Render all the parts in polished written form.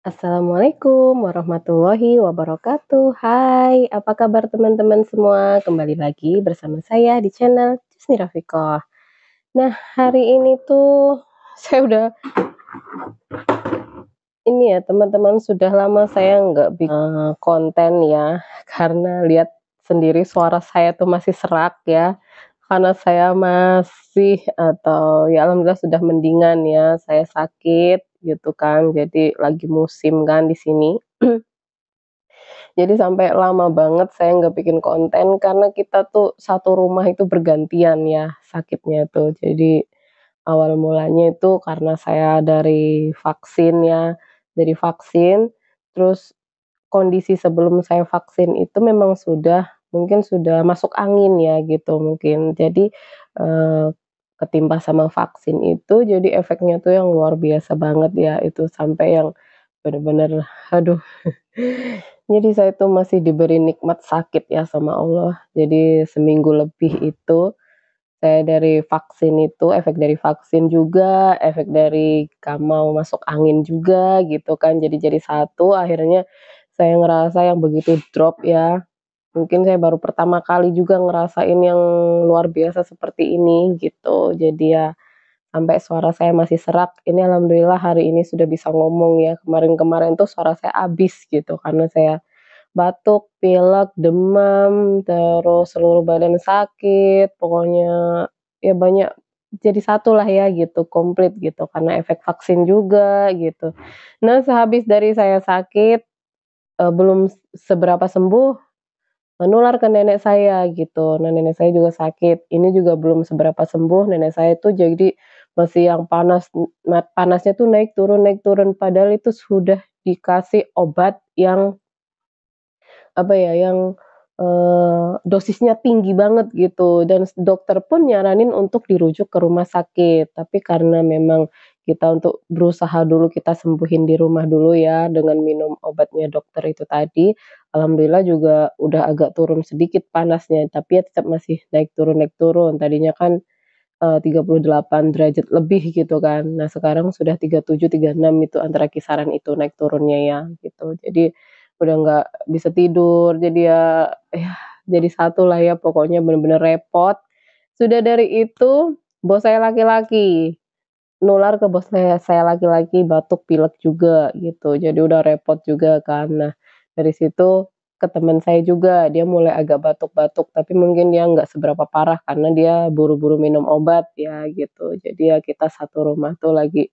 Assalamualaikum warahmatullahi wabarakatuh. Hai, apa kabar teman-teman semua? Kembali lagi bersama saya di channel Cisni Rafikoh. Nah, hari ini tuh saya udah ini ya teman-teman, sudah lama saya nggak bikin konten ya, karena lihat sendiri suara saya tuh masih serak ya, karena saya masih atau ya alhamdulillah sudah mendingan ya, saya sakit gitu kan, jadi lagi musim kan di sini. Jadi sampai lama banget saya nggak bikin konten karena kita tuh satu rumah itu bergantian ya sakitnya tuh. Jadi awal mulanya itu karena saya dari vaksin ya, dari vaksin, terus kondisi sebelum saya vaksin itu memang mungkin sudah masuk angin ya gitu mungkin. Jadi, eee, ketimpa sama vaksin itu jadi efeknya tuh yang luar biasa banget ya, itu sampai yang bener-bener aduh. Jadi saya tuh masih diberi nikmat sakit ya sama Allah. Jadi seminggu lebih itu saya dari vaksin itu, efek dari vaksin juga, efek dari mau masuk angin juga gitu kan, jadi satu, akhirnya saya ngerasa yang begitu drop ya. Mungkin saya baru pertama kali juga ngerasain yang luar biasa seperti ini gitu. Jadi ya sampai suara saya masih serak, ini alhamdulillah hari ini sudah bisa ngomong ya, kemarin-kemarin tuh suara saya habis gitu karena saya batuk, pilek, demam, terus seluruh badan sakit, pokoknya ya banyak jadi satu lah ya gitu, komplit gitu, karena efek vaksin juga gitu. Nah, sehabis dari saya sakit, belum seberapa sembuh, menular ke nenek saya gitu. Nah, nenek saya juga sakit, ini juga belum seberapa sembuh, nenek saya tuh jadi masih yang panasnya tuh naik turun, padahal itu sudah dikasih obat yang apa ya, yang, dosisnya tinggi banget gitu dan dokter pun nyaranin untuk dirujuk ke rumah sakit. Tapi karena memang kita untuk berusaha dulu kita sembuhin di rumah dulu ya dengan minum obatnya dokter itu tadi, alhamdulillah juga udah agak turun sedikit panasnya, tapi ya tetap masih naik turun naik turun. Tadinya kan, 38 derajat lebih gitu kan. Nah sekarang sudah 37, 36 itu antara kisaran itu naik turunnya ya gitu. Jadi udah nggak bisa tidur, jadi ya jadi satu lah ya pokoknya bener-bener repot. Sudah dari itu bos saya laki-laki, nular ke bos saya laki-laki, batuk, pilek juga gitu. Jadi udah repot juga kan. Nah dari situ ke temen saya juga, dia mulai agak batuk-batuk, tapi mungkin dia nggak seberapa parah karena dia buru-buru minum obat ya gitu. Jadi ya kita satu rumah tuh lagi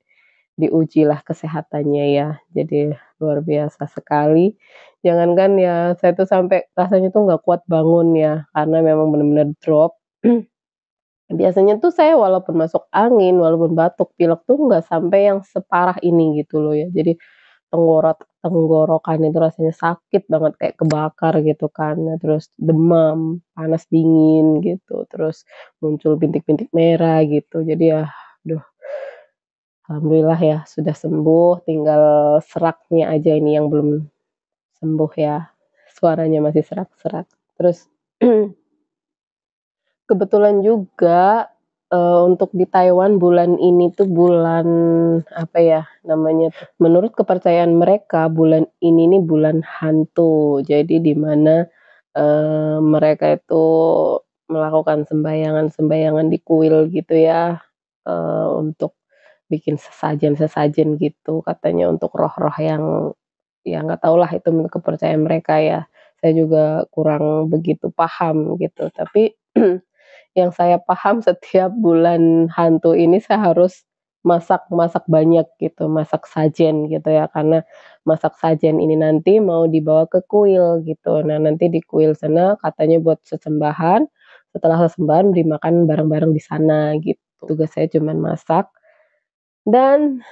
diujilah kesehatannya ya. Jadi luar biasa sekali. Jangankan ya saya tuh sampai rasanya tuh nggak kuat bangun ya, karena memang bener-bener drop. Biasanya tuh saya walaupun masuk angin, walaupun batuk, pilek tuh nggak sampai yang separah ini gitu loh ya. Jadi tenggorokan itu rasanya sakit banget kayak kebakar gitu kan, nah terus demam, panas dingin gitu, terus muncul bintik-bintik merah gitu. Jadi ya, aduh alhamdulillah ya sudah sembuh, tinggal seraknya aja ini yang belum sembuh ya, suaranya masih serak-serak. Terus kebetulan juga, untuk di Taiwan bulan ini tuh bulan, apa ya namanya tuh, menurut kepercayaan mereka bulan ini nih bulan hantu. Jadi di mana, mereka itu melakukan sembahyangan-sembahyangan di kuil gitu ya, untuk bikin sesajen-sesajen gitu, katanya untuk roh-roh yang ya nggak tahulah itu menurut kepercayaan mereka ya. Saya juga kurang begitu paham gitu, tapi yang saya paham setiap bulan hantu ini saya harus masak-masak banyak gitu, masak sajen gitu ya, karena masak sajen ini nanti mau dibawa ke kuil gitu. Nah, nanti di kuil sana katanya buat sesembahan, setelah sesembahan beri makan bareng-bareng di sana gitu. Tugas saya cuman masak dan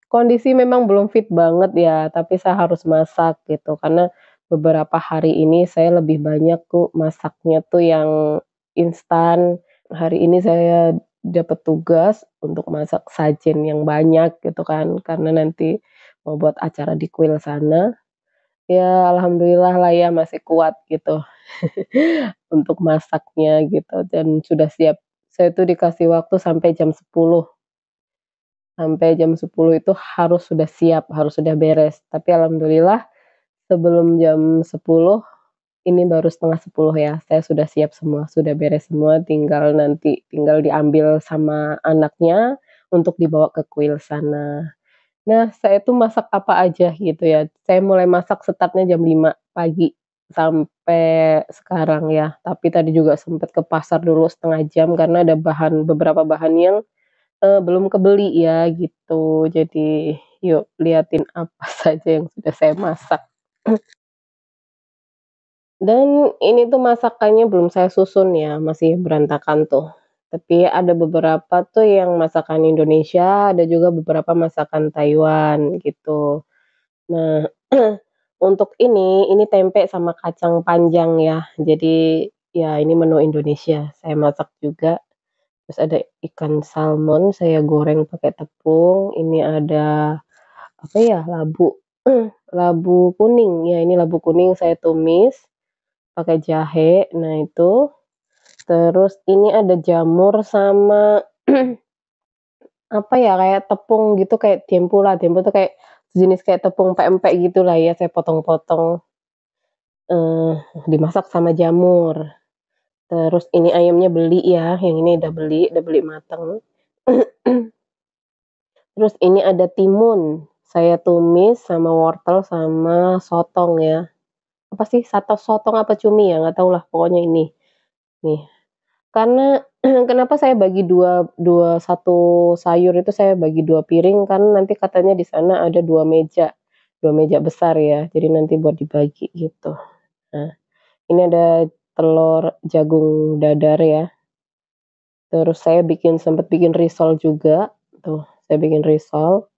kondisi memang belum fit banget ya, tapi saya harus masak gitu, karena beberapa hari ini saya lebih banyak tuh masaknya tuh yang instan. Hari ini saya dapat tugas untuk masak sajen yang banyak gitu kan, karena nanti mau buat acara di kuil sana. Ya alhamdulillah lah ya masih kuat gitu untuk masaknya gitu dan sudah siap. Saya tuh dikasih waktu sampai jam 10. sampai jam 10 itu harus sudah siap, harus sudah beres. Tapi alhamdulillah sebelum jam 10, ini baru setengah 10 ya, saya sudah siap semua, sudah beres semua, tinggal diambil sama anaknya untuk dibawa ke kuil sana. Nah, saya tuh masak apa aja gitu ya. Saya mulai masak startnya jam 5 pagi sampai sekarang ya. Tapi tadi juga sempet ke pasar dulu setengah jam karena ada beberapa bahan yang, belum kebeli ya gitu. Jadi yuk liatin apa saja yang sudah saya masak. Dan ini tuh masakannya belum saya susun ya, masih berantakan tuh. Tapi ada beberapa tuh yang masakan Indonesia, ada juga beberapa masakan Taiwan gitu. Nah, untuk ini tempe sama kacang panjang ya. Jadi, ya ini menu Indonesia, saya masak juga. Terus ada ikan salmon saya goreng pakai tepung, ini ada, apa ya, labu kuning, ya ini labu kuning saya tumis pakai jahe, nah itu. Terus ini ada jamur sama, apa ya, kayak tepung gitu, kayak tempura. Tempura tuh kayak sejenis kayak tepung pempek gitulah ya, saya potong-potong. Eee, Dimasak sama jamur. Terus ini ayamnya beli ya, yang ini udah beli mateng. Terus ini ada timun, saya tumis sama wortel sama sotong ya. Apa sih, sotong apa cumi ya, nggak tahulah pokoknya ini. Nih, karena kenapa saya bagi dua dua satu sayur itu saya bagi 2 piring, karena nanti katanya di sana ada 2 meja besar ya, jadi nanti buat dibagi gitu. Nah, ini ada telur jagung dadar ya, terus saya sempet bikin risol juga, tuh saya bikin risol,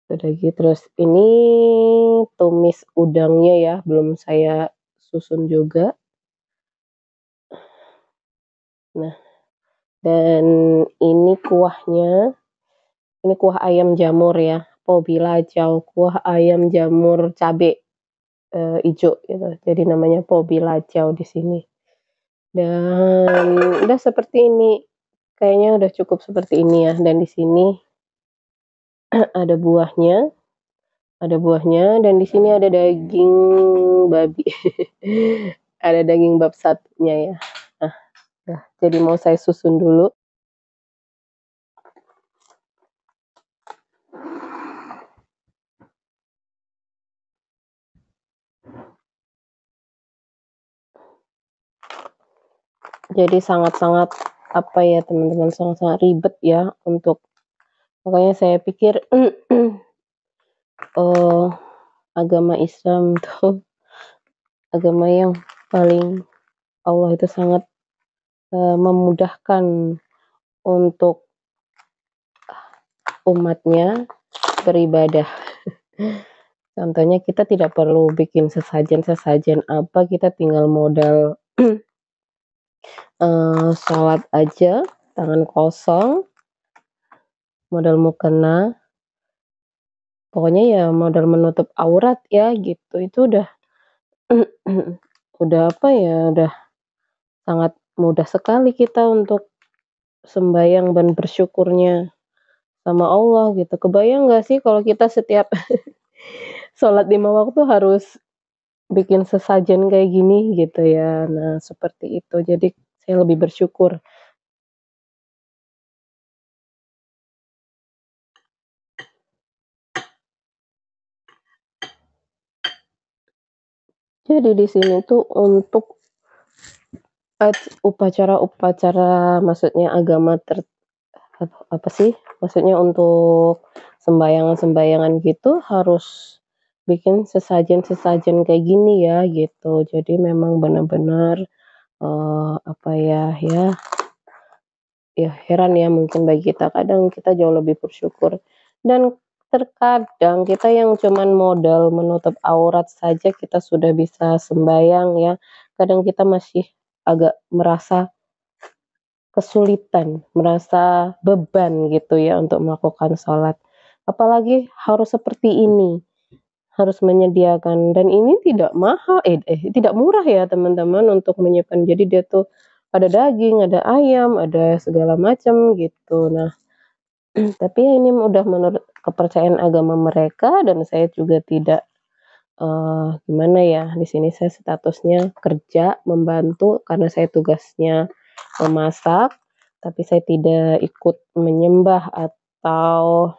udah gitu terus ini tumis udangnya ya, belum saya susun juga. Nah, dan ini ini kuah ayam jamur ya, po bilajau, kuah ayam jamur cabe, ijo gitu, jadi namanya po bilajau di sini. Dan udah seperti ini, kayaknya udah cukup seperti ini ya, dan di sini ada buahnya dan di sini ada daging babi, ada daging bab satunya ya. Nah, udah, jadi mau saya susun dulu. Jadi sangat-sangat, apa ya teman-teman, sangat-sangat ribet ya makanya saya pikir, eee, agama Islam tuh agama yang paling Allah itu sangat, memudahkan untuk umatnya beribadah. Contohnya kita tidak perlu bikin sesajen-sesajen apa, kita tinggal modal, shalat aja, tangan kosong, modal mukena, pokoknya ya modal menutup aurat ya gitu, itu udah udah apa ya, udah sangat mudah sekali kita untuk sembahyang dan bersyukurnya sama Allah gitu. Kebayang nggak sih kalau kita setiap sholat 5 waktu harus bikin sesajen kayak gini gitu ya. Nah, seperti itu. Jadi saya lebih bersyukur. Jadi di sini tuh untuk upacara-upacara, maksudnya agama apa sih, maksudnya untuk sembahyangan-sembahyangan gitu harus bikin sesajen-sesajen kayak gini ya gitu. Jadi memang benar-benar, apa ya heran ya mungkin bagi kita, kadang kita jauh lebih bersyukur. Dan terkadang kita yang cuman modal menutup aurat saja kita sudah bisa sembahyang ya, kadang kita masih agak merasa kesulitan, merasa beban gitu ya untuk melakukan sholat. Apalagi harus seperti ini, harus menyediakan, dan ini tidak mahal, tidak murah ya teman-teman untuk menyiapkan. Jadi dia tuh ada daging, ada ayam, ada segala macam gitu. Nah, Tapi ya ini udah menurut kepercayaan agama mereka dan saya juga tidak, gimana ya, di sini saya statusnya kerja, membantu karena saya tugasnya memasak, tapi saya tidak ikut menyembah atau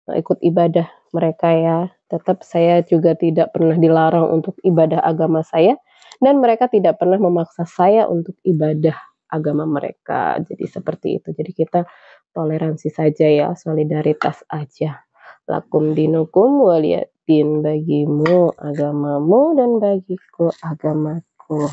ikut ibadah mereka ya. Tetap saya juga tidak pernah dilarang untuk ibadah agama saya, dan mereka tidak pernah memaksa saya untuk ibadah agama mereka. Jadi seperti itu. Jadi kita toleransi saja ya, solidaritas aja. Lakum dinukum waliyadin, bagimu agamamu dan bagiku agamaku.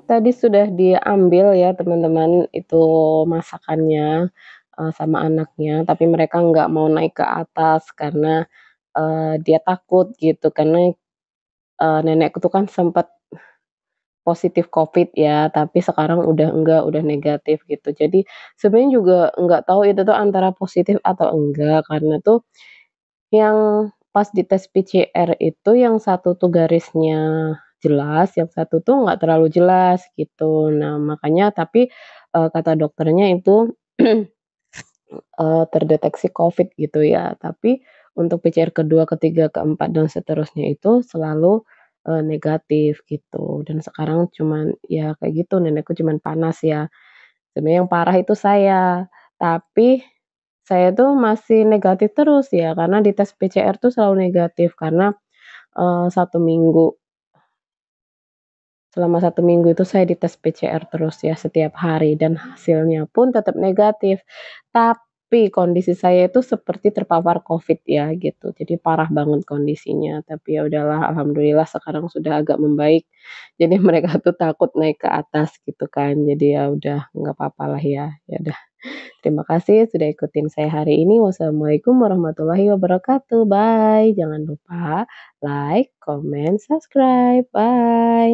Tadi sudah diambil ya teman-teman itu masakannya, sama anaknya, tapi mereka nggak mau naik ke atas karena, dia takut gitu karena, nenekku tuh kan sempet positif Covid ya, tapi sekarang udah enggak, udah negatif gitu. Jadi sebenarnya juga enggak tahu itu tuh antara positif atau enggak, karena tuh yang pas dites PCR itu yang satu tuh garisnya jelas, yang satu tuh nggak terlalu jelas gitu. Nah makanya tapi, kata dokternya itu, terdeteksi Covid gitu ya. Tapi untuk PCR kedua, ketiga, keempat, dan seterusnya itu selalu, negatif gitu. Dan sekarang cuman ya kayak gitu, nenekku cuman panas ya. Sebenarnya yang parah itu saya, tapi saya tuh masih negatif terus ya, karena di tes PCR tuh selalu negatif karena, 1 minggu selama 1 minggu itu saya dites PCR terus ya setiap hari dan hasilnya pun tetap negatif. Tapi kondisi saya itu seperti terpapar Covid ya gitu, jadi parah banget kondisinya. Tapi ya udahlah alhamdulillah sekarang sudah agak membaik. Jadi mereka tuh takut naik ke atas gitu kan, jadi ya udah nggak papalah ya, ya udah. Terima kasih sudah ikutin saya hari ini. Wassalamualaikum warahmatullahi wabarakatuh. Bye. Jangan lupa like, comment, subscribe. Bye.